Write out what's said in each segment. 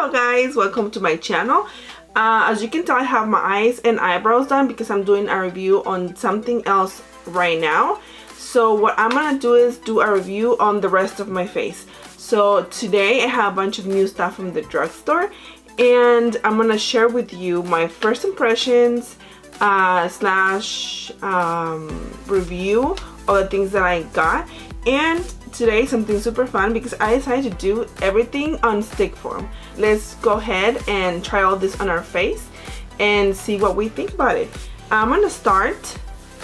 Hello guys, welcome to my channel. As you can tell, I have my eyes and eyebrows done because I'm doing a review on something else right now. So what I'm gonna do is do a review on the rest of my face. So today I have a bunch of new stuff from the drugstore and I'm gonna share with you my first impressions slash review of the things that I got. And today something super fun because I decided to do everything on stick form. Let's go ahead and try all this on our face and see what we think about it. I'm gonna start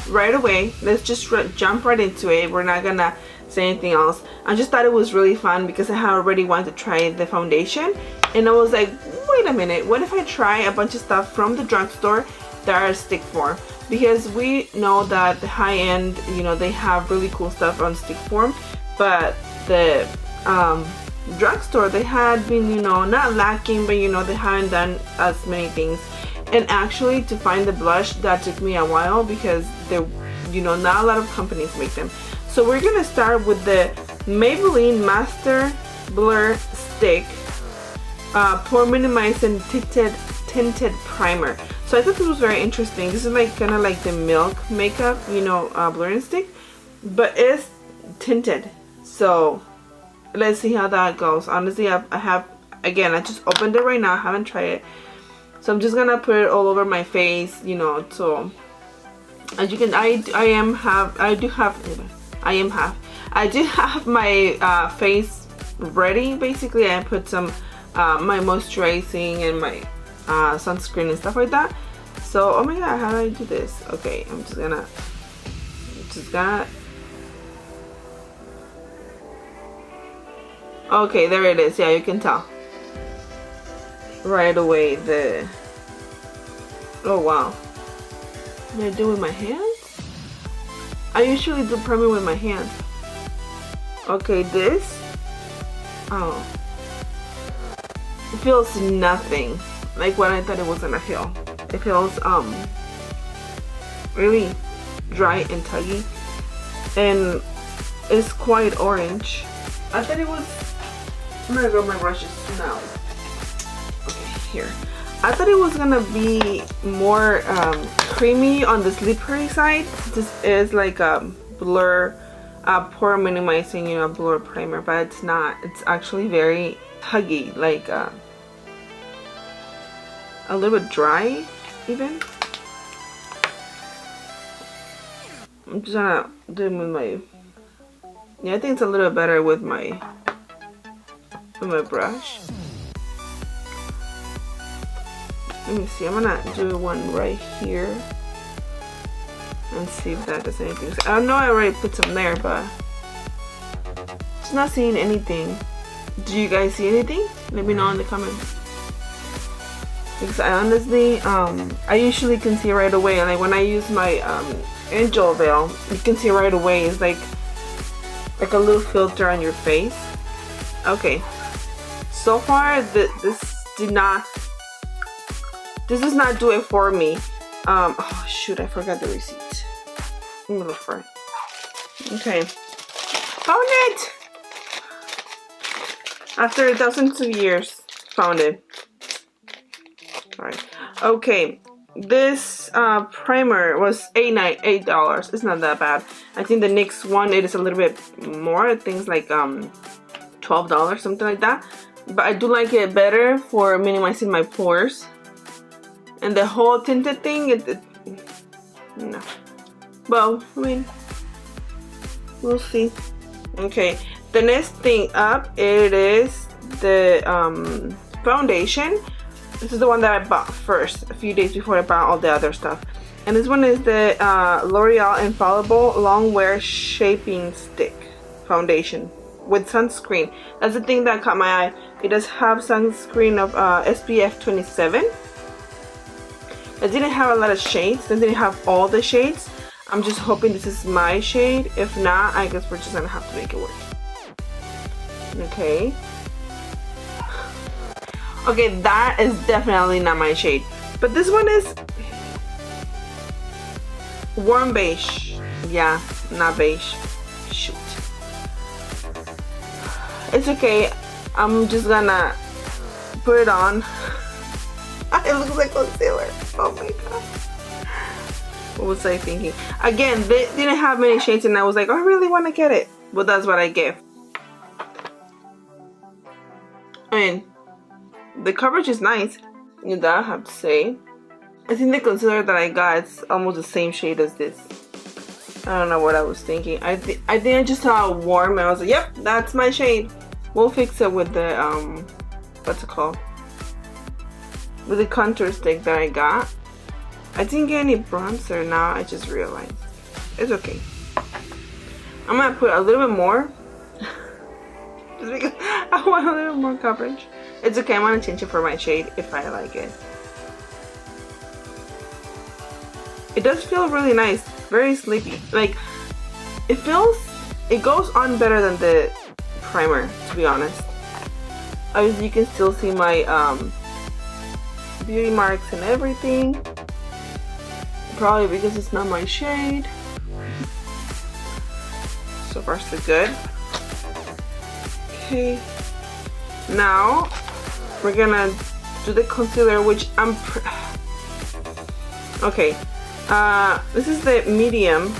right away. Let's just jump right into it. We're not gonna say anything else. I just thought it was really fun because I had already wanted to try the foundation and I was like, wait a minute, what if I try a bunch of stuff from the drugstore that are stick form? Because we know that the high end, you know, they have really cool stuff on stick form, but the drugstore, they had been, you know, not lacking, but you know, they haven't done as many things. And actually to find the blush, that took me a while because there, you know, not a lot of companies make them. So we're gonna start with the Maybelline Master Blur Stick Pore Minimizing Tinted Primer. So I thought this was very interesting. This is like kind of like the Milk makeup, you know, blurring stick, but it's tinted. So let's see how that goes. Honestly, I have, again, I just opened it right now. I haven't tried it. So I'm just gonna put it all over my face, you know. So as you can, I do have my face ready. Basically, I put some my moisturizing and my sunscreen and stuff like that. So oh my god, how do I do this? Okay, I'm just gonna okay, there it is. Yeah, you can tell right away the, oh wow, what do I do with my hands? I usually do primer with my hands. Okay, this, oh, it feels nothing like what I thought it was gonna feel. It feels really dry and tuggy, and it's quite orange. I thought it was, I'm gonna grab my brushes now. Okay, here. I thought it was gonna be more creamy on the slippery side. This is like a blur, pore minimizing, you know, blur primer, but it's not. It's actually very tuggy, like a little bit dry even. I'm just gonna do it with my, yeah, I think it's a little better with my brush. Let me see, I'm gonna do one right here and see if that does anything. I know I already put some there, but just not seeing anything. Do you guys see anything? Let me know in the comments. Because I honestly, I usually can see right away. Like when I use my Angel Veil, you can see right away. It's like a little filter on your face. Okay, so far this does not do it for me. Oh shoot, I forgot the receipt. Let me look for it. Okay, found it after thousands of years. Found it. Alright, okay, this primer was $8. It's not that bad. I think the NYX one, it is a little bit more. I think it's like $12, something like that. But I do like it better for minimizing my pores. And the whole tinted thing, no. Well, I mean, we'll see. Okay, the next thing up, it is the foundation. This is the one that I bought first, a few days before I bought all the other stuff. And this one is the L'Oreal Infallible Long Wear Shaping Stick Foundation with sunscreen. That's the thing that caught my eye. It does have sunscreen of SPF 27. It didn't have a lot of shades. It didn't have all the shades. I'm just hoping this is my shade. If not, I guess we're just gonna have to make it work. Okay. Okay, that is definitely not my shade. But this one is warm beige. Yeah, not beige. Shoot. It's okay. I'm just gonna put it on. It looks like concealer. Oh my god. What was I thinking? Again, they didn't have many shades and I was like, oh, I really want to get it. But that's what I get. I mean, the coverage is nice. That I have to say. I think the concealer that I got is almost the same shade as this. I don't know what I was thinking. I think I just saw it warm and I was like, yep, that's my shade. We'll fix it with the, what's it called? With the contour stick that I got. I didn't get any bronzer now, I just realized. It's okay. I'm gonna put a little bit more. Just because I want a little more coverage. It's okay, I'm gonna change it for my shade if I like it. It does feel really nice, very sleepy. Like, it goes on better than the primer, to be honest. Obviously you can still see my beauty marks and everything. Probably because it's not my shade. So far so good. Okay. Now we're gonna do the concealer, which okay. This is the medium,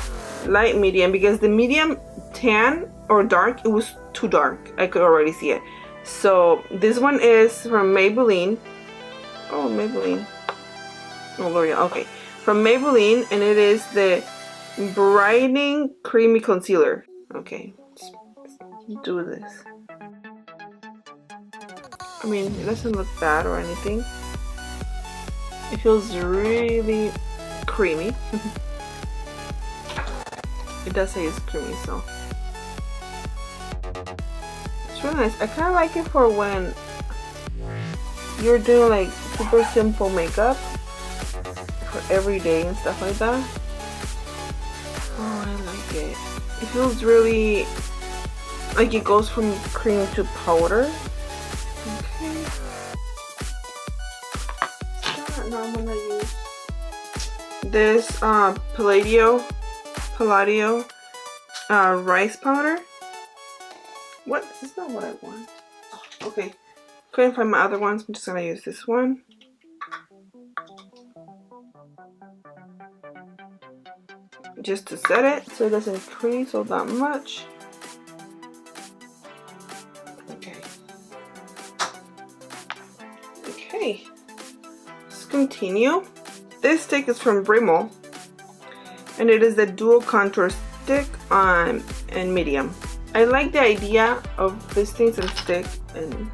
light medium, because the medium tan or dark, it was too dark. I could already see it. So this one is from Maybelline. Oh, Maybelline. Oh, L'Oreal. Okay. From Maybelline, and it is the Brightening Creamy Concealer. Okay, let's do this. I mean, it doesn't look bad or anything. It feels really creamy. It does say it's creamy, so it's really nice. I kind of like it for when you're doing like super simple makeup. For every day and stuff like that. Oh, I like it. It feels really like it goes from cream to powder. Okay. Now I'm gonna use this Palladio rice powder. What? This is not what I want. Okay. Couldn't find my other ones. I'm just gonna use this one. Just to set it so it doesn't crease all that much. Okay. Okay. Let's continue. This stick is from Rimmel, and it is the dual contour stick on and medium. I like the idea of this things and stick, and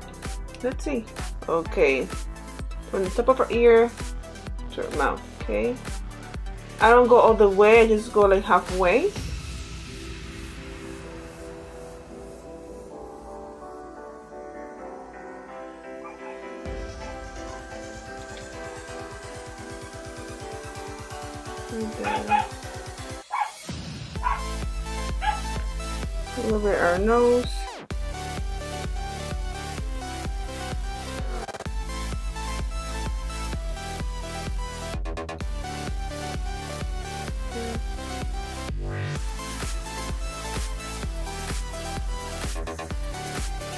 let's see. Okay. From the top of her ear to her mouth. Okay. I don't go all the way, I just go like halfway. And then a little bit our nose.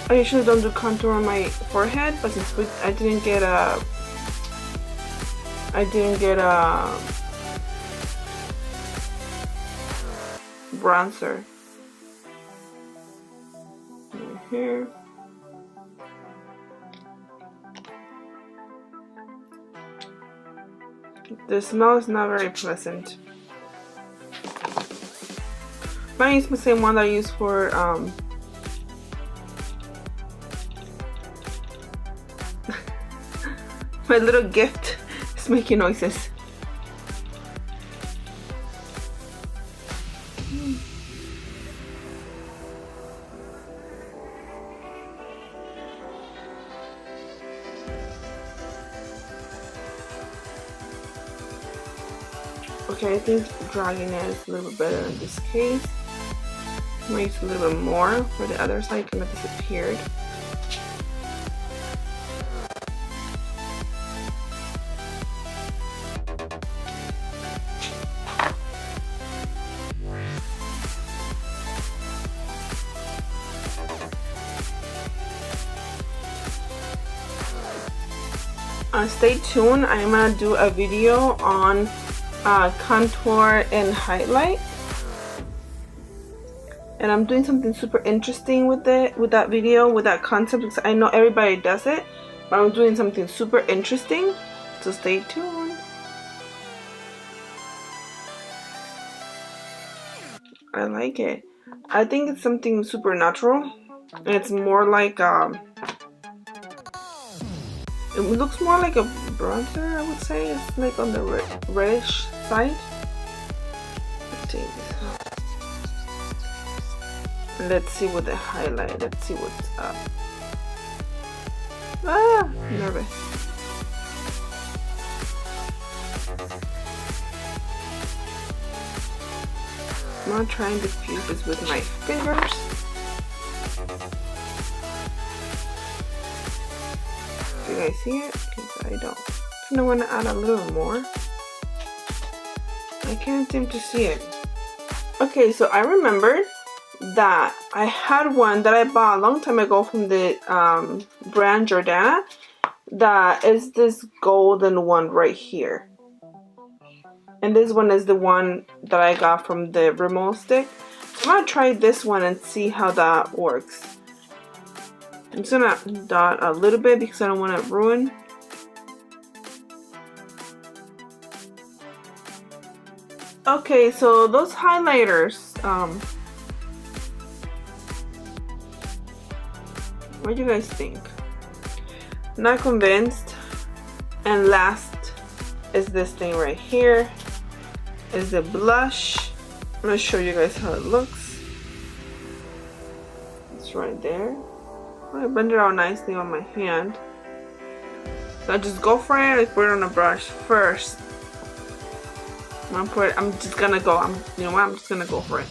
I usually don't do contour on my forehead, but since I didn't get a bronzer here. The smell is not very pleasant. Mine is the same one that I use for my little gift is making noises. Okay, I think dragging it is a little bit better in this case. I'm gonna use a little bit more for the other side, kind of disappeared. Stay tuned. I'm gonna do a video on contour and highlight, and I'm doing something super interesting with it, with that video, with that concept, because I know everybody does it, but I'm doing something super interesting, so stay tuned. I like it. I think it's something super natural, and it's more like it looks more like a bronzer, I would say. It's like on the reddish side. Let's take this out. Let's see what the highlight. Let's see what's up. Ah, nervous. I'm gonna try and diffuse this with my fingers. Do you guys see it? Because I don't. I want to add a little more. I can't seem to see it. Okay, so I remembered that I had one that I bought a long time ago from the brand Jordana. That is this golden one right here. And this one is the one that I got from the Rimmel stick. So I'm going to try this one and see how that works. I'm just gonna dot a little bit because I don't want to ruin. Okay, so those highlighters, what do you guys think? Not convinced. And last is this thing right here. Is the blush. I'm gonna show you guys how it looks. It's right there. I blend it out nicely on my hand. So I just go for it. I put it on a brush first. I'm just gonna go. You know what? I'm just gonna go for it.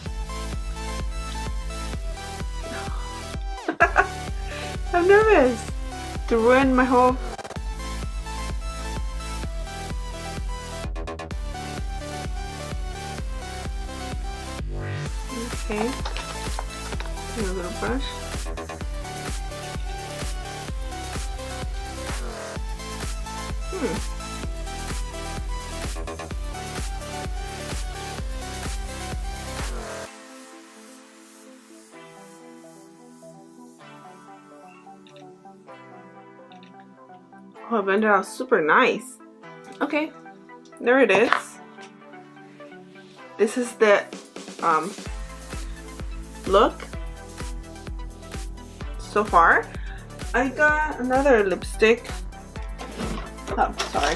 I'm nervous to ruin my whole. Okay. A little brush. Oh, I blended out super nice. Okay, there it is. This is the look so far. I got another lipstick. Oh, sorry.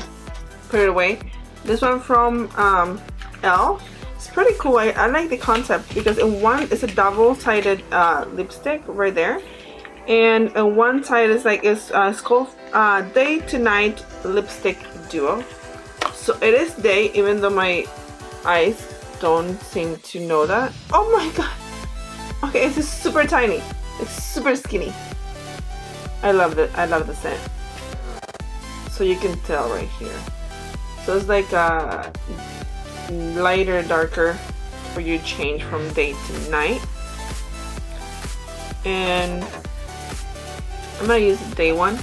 Put it away. This one from Elle. It's pretty cool. I like the concept because in one it's a double-sided lipstick right there, and on one side is like it's called Day to Night Lipstick Duo. So it is day, even though my eyes don't seem to know that. Oh my god. Okay, it's just super tiny. It's super skinny. I love it. I love the scent. So you can tell right here. So it's like a lighter, darker for you to change from day to night. And I'm gonna use the day one.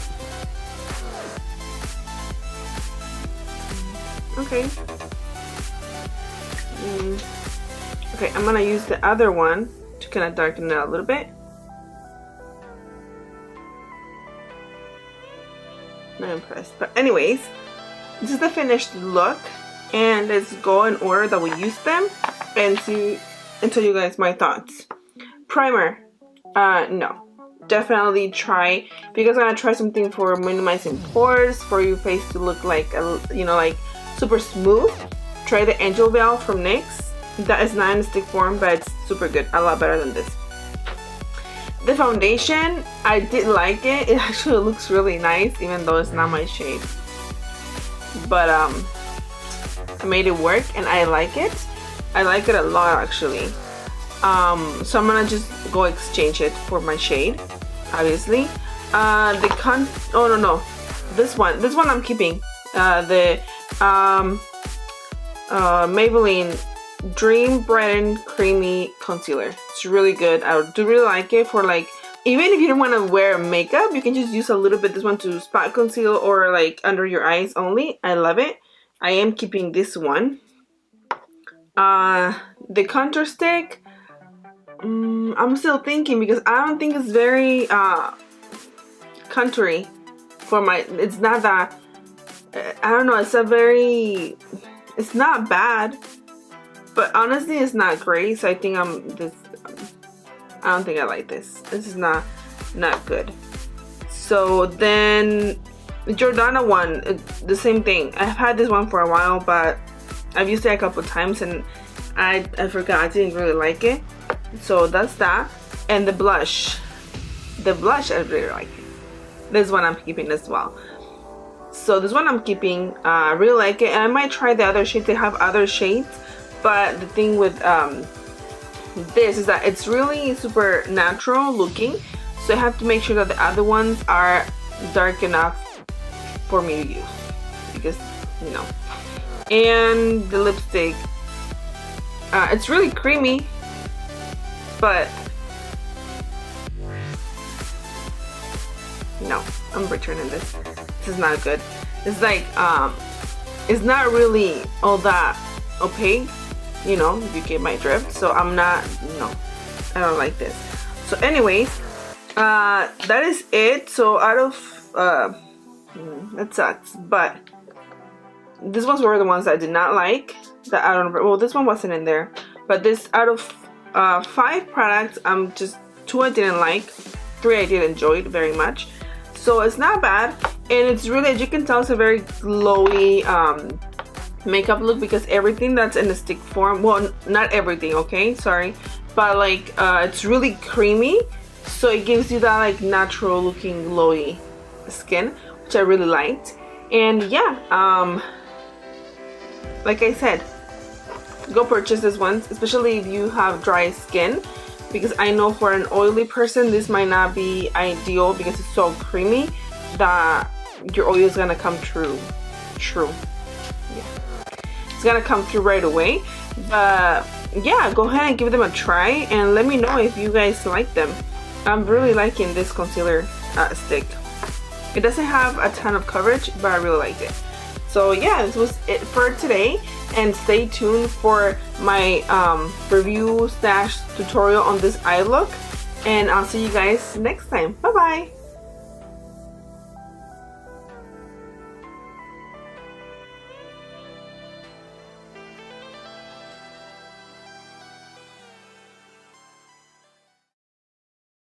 Okay. Okay, I'm gonna use the other one to kind of darken it out a little bit. Not impressed, but anyways, this is the finished look, and let's go in order that we use them and see and tell you guys my thoughts. Primer, no, definitely try, because I'm gonna try something for minimizing pores, for your face to look like a, you know, like super smooth. Try the Angel Veil from NYX. That is not in stick form, but it's super good, a lot better than this. The foundation, I did like it. It actually looks really nice, even though it's not my shade. But I made it work, and I like it. I like it a lot, actually. So I'm gonna just go exchange it for my shade, obviously. Oh no, this one I'm keeping. The Maybelline Dream Brighten Creamy Concealer. It's really good. I do really like it for like even if you don't want to wear makeup, you can just use a little bit this one to spot conceal or like under your eyes only. I love it. I am keeping this one. The contour stick, I'm still thinking because I don't think it's very contoury for my, it's not that, I don't know, it's not bad, but honestly it's not great. So I think I don't think I like this. This is not good. So then the Jordana one, the same thing. I've had this one for a while, but I've used it a couple times and I forgot, I didn't really like it. So that's that. And the blush I really like it. This one I'm keeping as well. So this one I'm keeping. I really like it, and I might try the other shades. They have other shades, but the thing with this is that it's really super natural looking, so I have to make sure that the other ones are dark enough for me to use, because you know. And the lipstick, it's really creamy, but no, I'm returning this. This is not good. It's like it's not really all that opaque, you know, if you get my drift. So I'm not, no, I don't like this. So anyways, that is it. So out of that sucks, but these ones were the ones I did not like, that I don't, well, this one wasn't in there, but this, out of 5 products, just 2 I didn't like, 3 I did enjoy it very much. So it's not bad, and it's really, as you can tell, it's a very glowy makeup look, because everything that's in the stick form, well, not everything, okay, sorry, but like it's really creamy, so it gives you that like natural looking glowy skin, which I really liked. And yeah, like I said, go purchase this one, especially if you have dry skin, because I know for an oily person this might not be ideal, because it's so creamy that your oil is gonna come through. Yeah, it's gonna come through right away. But yeah, go ahead and give them a try and let me know if you guys like them. I'm really liking this concealer stick. It doesn't have a ton of coverage, but I really liked it. So yeah, this was it for today, and stay tuned for my review / tutorial on this eye look, and I'll see you guys next time. Bye bye.